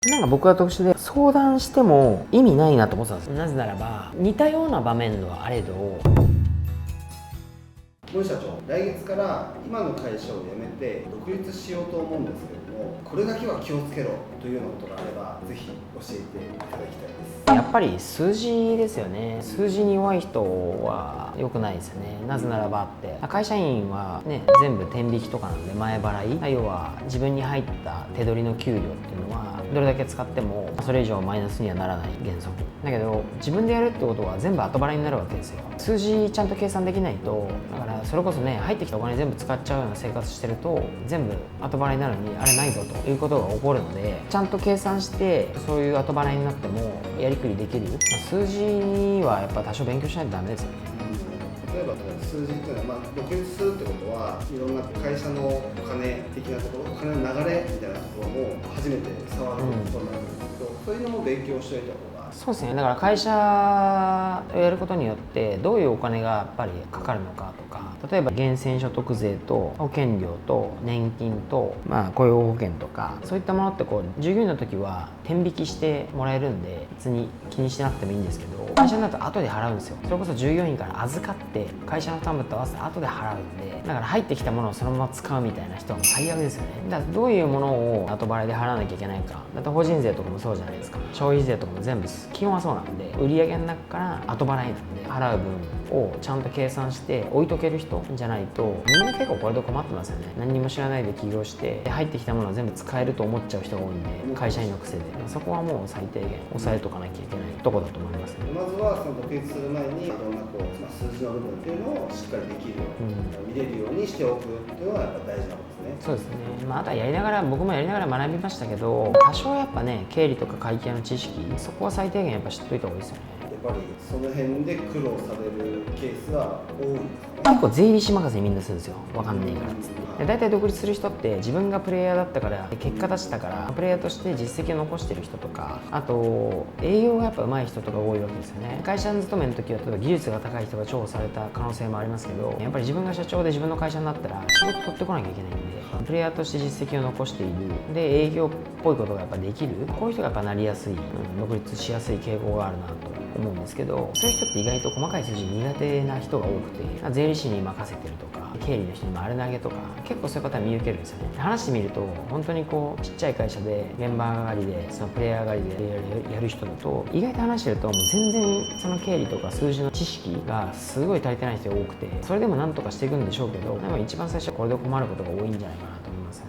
なんか僕は特殊で相談しても意味ないなと思ってたんですよ。なぜならば似たような場面はあれど、森社長、来月から今の会社を辞めて独立しようと思うんですけれども、これだけは気をつけろというようなことがあればぜひ教えていただきたいです。やっぱり数字ですよね。数字に弱い人は良くないですよね。なぜならばって会社員はね全部天引きとかなんで前払い、要は自分に入った手取りの給料っていうのはどれだけ使ってもそれ以上マイナスにはならない原則だけど、自分でやるってことは全部後払いになるわけですよ。数字ちゃんと計算できないと、だからそれこそね入ってきたお金全部使っちゃうような生活してると全部後払いになるのにあれないぞということが起こるので、ちゃんと計算してそういう後払いになってもやりくりできる、数字はやっぱ多少勉強しないとダメですよね。例えば数字っていうのは、独立するってことはいろんな会社のお金的なところ、お金の流れみたいなところも初めて触ることになるんですけど、そういうのも勉強しておいた方が。そうですね。だから会社をやることによってどういうお金がやっぱりかかるのかとか、例えば源泉所得税と保険料と年金と、雇用保険とかそういったものって従業員の時は天引きしてもらえるんで別に気にしなくてもいいんですけど、会社になると後で払うんですよ。それこそ従業員から預かって会社の負担分と合わせて後で払うんで、だから入ってきたものをそのまま使うみたいな人はもう最悪ですよね。だからどういうものを後払いで払わなきゃいけないか、だって法人税とかもそうじゃないですか。消費税とかも全部基本はそうなんで、売上の中から後払いなんで払う分をちゃんと計算して置いとける人じゃないと、みんな結構これで困ってますよね。何にも知らないで起業して入ってきたものは全部使えると思っちゃう人が多いんで、会社員の癖でそこはもう最低限抑えとかなきゃいけないとこだと思いますね。まずはその独立する前にいろんな数字の部分っていうのをしっかりできるように、見れるようにしておくっていうのがやっぱ大事なんですね。そうですね。あとはやりながら、僕もやりながら学びましたけど、多少やっぱね経理とか会計の知識、そこは最低限やっぱ知っといた方がいいですよね。やっぱりその辺で苦労されるケースは多いんですね。結構税理士任せにみんなするんですよ。わかんないからっつって。大体独立する人って自分がプレイヤーだったから結果出したからプレイヤーとして実績を残してる人とか、あと営業がやっぱ上手い人とか多いわけですよね。会社に勤める時は例えば技術が高い人が重宝された可能性もありますけど、やっぱり自分が社長で自分の会社になったら仕事取ってこなきゃいけないんで、プレイヤーとして実績を残している、で営業っぽいことがやっぱできる、こういう人がやっぱなりやすい、独立しやすい傾向があるなと思うんですけど、そういう人って意外と細かい数字苦手な人が多くて、税理士に任せてるとか経理の人に丸投げとか結構そういう方は見受けるんですよね。話してみると本当にちっちゃい会社で現場上がりでそのプレイヤー上がりでやる人だと、意外と話してるともう全然その経理とか数字の知識がすごい足りてない人が多くて、それでもなんとかしていくんでしょうけど、でも一番最初はこれで困ることが多いんじゃないかなと思いますね。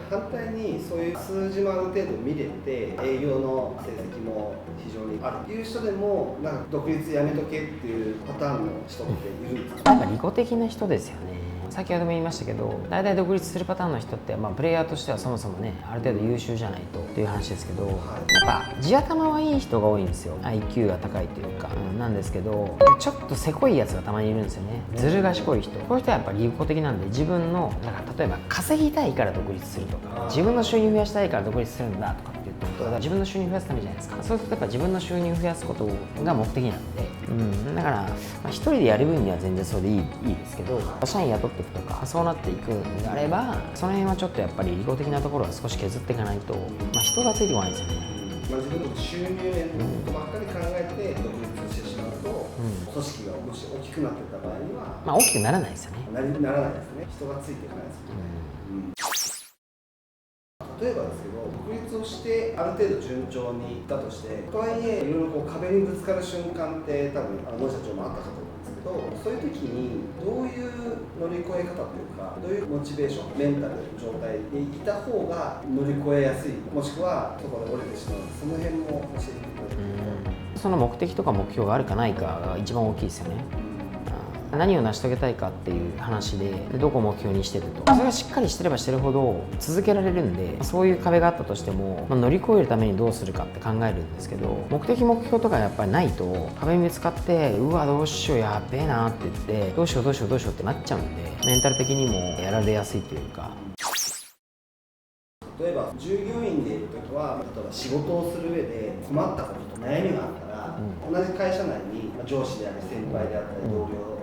反対にそういう数字もある程度見れて営業の成績も非常にあるっていう人でもなんか独立やめとけっていうパターンの人っているんですか？なんか利己的な人ですよね。先ほども言いましたけど、大体独立するパターンの人って、プレイヤーとしてはそもそもねある程度優秀じゃないとっていう話ですけど、やっぱ地頭はいい人が多いんですよ。 IQ が高いというか、なんですけどちょっとせこいやつがたまにいるんですよね。ずる賢い人、こういう人はやっぱり利己的なんで、自分のだから例えば稼ぎたいから独立するとか、自分の収入増やしたいから独立するんだとかって言ってると、だから自分の収入増やすためじゃないですか。そうするとやっぱ自分の収入増やすことが目的なんで、だから、一人でやる分には全然それでいいですけど、社員雇っていくとかそうなっていくんであれば、その辺はちょっとやっぱり利己的なところは少し削っていかないと、人がついてこないですよね。自分の収入面のことばっかり考えて独立してしまうと、組織がもし大きくなっていった場合には、大きくならないですよね。ならないですね。人がついていかないですよね。例えばですけど、独立をしてある程度順調にいったとして、とはいえいろいろ壁にぶつかる瞬間って多分森社長もあったかと思うんですけど、そういう時にどういう乗り越え方というか、どういうモチベーション、メンタルの状態でいた方が乗り越えやすい、もしくはそこで折れてしまう、その辺も教えていただけると。その目的とか目標があるかないかが一番大きいですよね。何を成し遂げたいかっていう話で、どこを目標にしてると、それがしっかりしてればしてるほど続けられるんで、そういう壁があったとしても、乗り越えるためにどうするかって考えるんですけど、目的目標とかやっぱりないと壁にぶつかって、うわどうしようやっべえなって言って、どうしようどうしようどうしようってなっちゃうんで、メンタル的にもやられやすいというか。例えば従業員でいるときは、例えば仕事をする上で困ったことと悩みがあったら、同じ会社内に上司であり先輩であったり同僚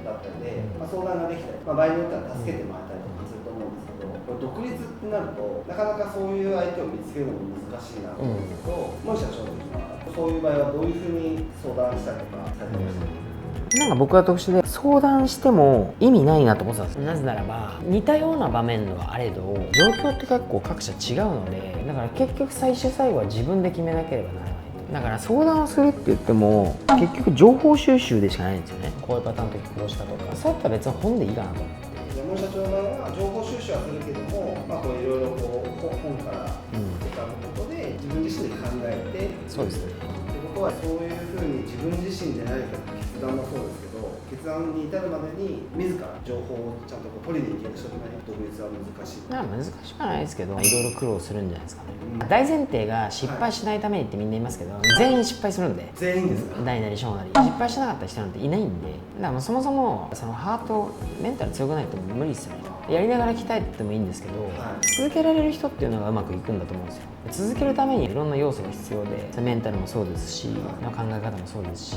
だったりで、相談ができたり、場合によっては助けてもらえたりとかすると思うんですけど、独立ってなるとなかなかそういう相手を見つけるのも難しいなと思うんですけど、森社長の時はそういう場合はどういうふうに相談したりとかされてました？なんか僕は特殊で相談しても意味ないなと思ってたんです。なぜならば似たような場面はあれど状況って結構各社違うので、だから結局最終最後は自分で決めなければならない。だから相談をするって言っても結局情報収集でしかないんですよね。こういうパターンの時こうしたとか、そうやったら別に本でいいかなと思って。森社長の場合は情報収集はするけども、こういろいろこう本から掴むことで自分自身で考えて、そうですね。ということはそういうふうに自分自身で何か決断もそうですけど、決断に至るまでに自ら情報をちゃんと取りに行ける人がないと独立は難しい。難しくはないですけど、いろいろ苦労するんじゃないですかね。大前提が失敗しないためにってみんな言いますけど、全員失敗するんで。全員ですか？大なり小なり失敗しなかった人なんていないんで、だからもうそもそもそのハートメンタル強くないと無理ですよね。やりながら鍛えてもいいんですけど、続けられる人っていうのがうまくいくんだと思うんですよ。続けるためにいろんな要素が必要で、メンタルもそうですし、考え方もそうですし、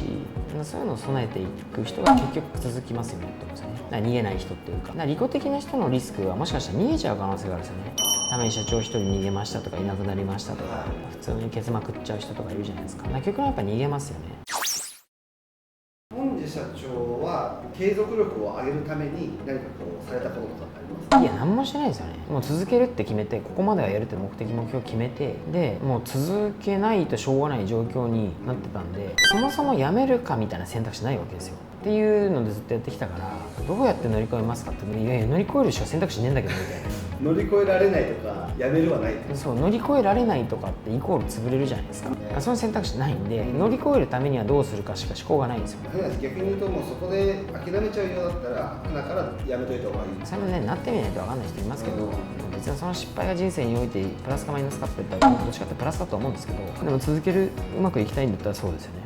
そういうのを備えていく人が結局続きますよねって思うんですよね。だから逃げない人っていうか、利己的な人のリスクはもしかしたら逃げちゃう可能性があるんですよね。たまに社長一人逃げましたとかいなくなりましたとか、普通にケツまくっちゃう人とかいるじゃないですか。結局やっぱ逃げますよね。本社長は継続力を上げるために何かこうされたこととかってありますか？いや、何もしてないですよね。もう続けるって決めて、ここまではやるって目的目標を決めて、でもう続けないとしょうがない状況になってたんで、そもそもやめるかみたいな選択肢ないわけですよっていうのでずっとやってきたから、どうやって乗り越えますかって、いやいや乗り越えるしか選択肢ねえんだけどみたいな。乗り越えられないとかやめるはない。そう乗り越えられないとかってイコール潰れるじゃないですか。その選択肢ないんで、乗り越えるためにはどうするかしか思考がないんですよ。逆に言うともうそこで諦めちゃうようだったら鼻からやめといた方がいい。それもね、なってみないと分かんない人いますけど、別にその失敗が人生においてプラスかマイナスかって言ったらどっちかってプラスだと思うんですけど、でも続けるうまくいきたいんだったらそうですよね。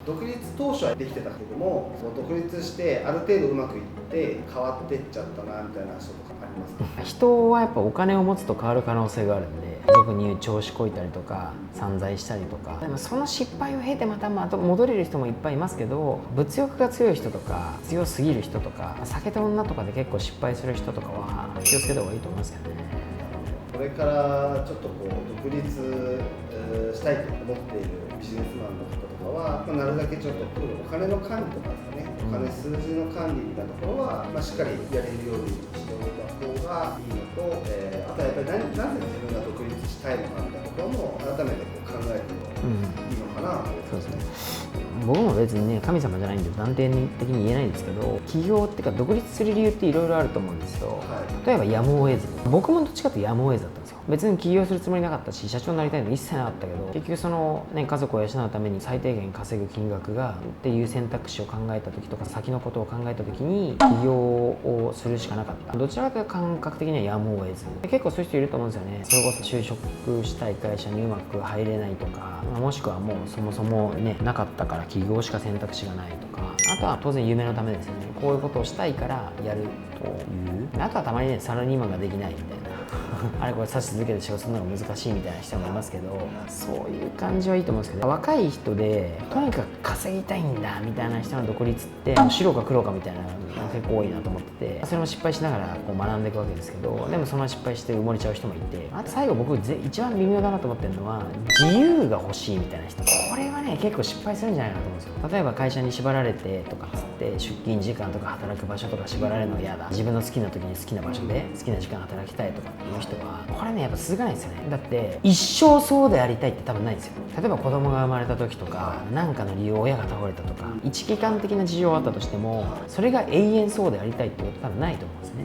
独立当初はできてたけども、独立してある程度うまくいって変わってっちゃったなみたいな人とかありますか？人はやっぱお金を持つと変わる可能性があるんで、俗に言う調子こいたりとか散財したりとか、でもその失敗を経てまた戻れる人もいっぱいいますけど、物欲が強い人とか強すぎる人とか酒と女とかで結構失敗する人とかは気をつけた方がいいと思いますけどね。これからちょっとこう独立したいと思っているビジネスマンの方とかは、なるだけちょっとお金の管理とかですかね、お金数字の管理みたいなところは、しっかりやれるようにしておいた方がいいのと、あとはやっぱりなぜ自分が独立したいのかみたいなところも改めてこう考えてもいいのかなと思いますね。僕も別にね神様じゃないんで断定的に言えないんですけど、起業っていうか独立する理由っていろいろあると思うんですよ。例えばやむを得ず、僕もどっちかというとやむを得ずだったんですよ。別に起業するつもりなかったし、社長になりたいの一切なかったけど、結局そのね家族を養うために最低限稼ぐ金額がっていう選択肢を考えた時とか、先のことを考えた時に起業をするしかなかった。どちらかというと感覚的にはやむを得ず。結構そういう人いると思うんですよね。それこそ就職したい会社にうまく入れないとか、もしくはもうそもそもねなかったから起業しか選択肢がないとか、あとは当然夢のためですよね。こういうことをしたいからやるという。あとはたまにねサラリーマンができないみたいなあれこれさし続けて仕事するのが難しいみたいな人もいますけど、そういう感じはいいと思うんですけど、若い人でとにかく稼ぎたいんだみたいな人の独立って白か黒かみたいなのが結構多いなと思ってて、それも失敗しながらこう学んでいくわけですけど、でもその失敗して埋もれちゃう人もいて、あと最後僕一番微妙だなと思ってるのは自由が欲しいみたいな人。これはね結構失敗するんじゃないかなと思うんですよ。例えば会社に縛られてとかつって出勤時間とか働く場所とか縛られるのが嫌だ、自分の好きな時に好きな場所で好きな時間働きたいとかっていう人はこれねやっぱ続かないですよね。だって一生そうでありたいって多分ないんですよ。例えば子供が生まれた時とか何かの理由親が倒れたとか一期間的な事情があったとしても、それが永遠そうでありたいってこと多分ないと思うんですね。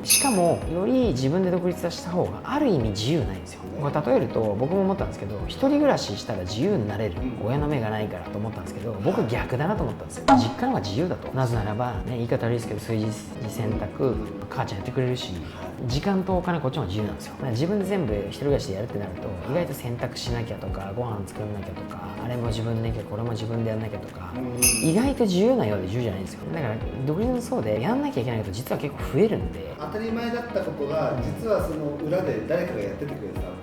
しかもより自分で独立した方がある意味自由ないんですよ。これ例えると僕も思ったんですけど、一人暮らししたら自由になれる、親の目がないからと思ったんですけど、僕逆だなと思ったんですよ。実家の方が自由だと。なぜならばね、言い方悪いですけど炊事洗濯母ちゃんやってくれるし、時間とお金こっちも自由なんですよ。だから自分で全部一人暮らしでやるってなると意外と洗濯しなきゃとかご飯作んなきゃとかあれも自分でやんなきゃこれも自分でやんなきゃとか意外と自由なようで自由じゃないんですよ。だから独立の層でやんなきゃいけないこと実は結構増えるんで、当たり前だったことが実はその裏で誰かがやっててくれてた。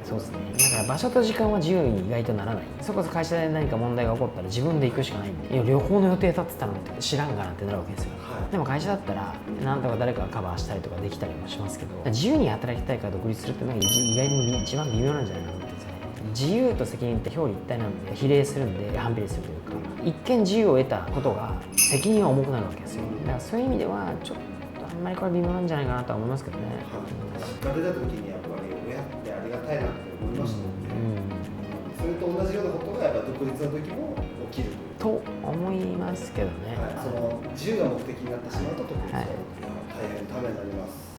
そうですね。だから場所と時間は自由に意外とならない。そこそ会社で何か問題が起こったら自分で行くしかないんで、いや旅行の予定立ってたのって知らんがなってなるわけですよ。でも会社だったらなんとか誰かがカバーしたりとかできたりもしますけど、自由に働きたいから独立するってのが意外に一番微妙なんじゃないかなと思ってですね。自由と責任って表裏一体なんで比例するんで反比例するというか、一見自由を得たことが責任は重くなるわけですよ。だからそういう意味ではちょっとあんまりこれ微妙なんじゃないかなとは思いますけどね。が出た時にやっぱり親ってありがたいなって思いましたもんね。それと同じようなことがやっぱ独立の時も起きると思いますけどね。その自由が目的になってしまうと独立は大変ためになります。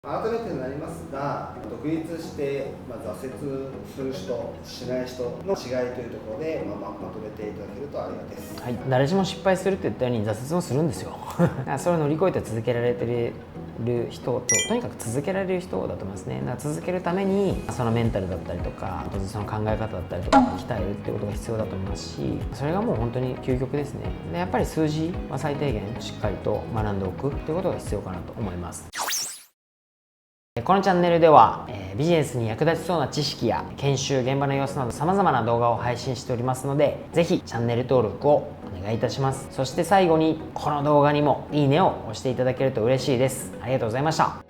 改めてになりますが、独立して挫折する人、しない人の違いというところで、まとめていただけるとありがたいです。はい、誰しも失敗するって言ったように挫折もするんですよ。だからそれを乗り越えて続けられてる人と、とにかく続けられる人だと思いますね。だから続けるためにそのメンタルだったりとか、その考え方だったりとか鍛えるってことが必要だと思いますし、それがもう本当に究極ですね。でやっぱり数字は最低限しっかりと学んでおくっていうことが必要かなと思います。このチャンネルでは、ビジネスに役立ちそうな知識や研修、現場の様子など様々な動画を配信しておりますので、ぜひチャンネル登録をお願いいたします。そして最後にこの動画にもいいねを押していただけると嬉しいです。ありがとうございました。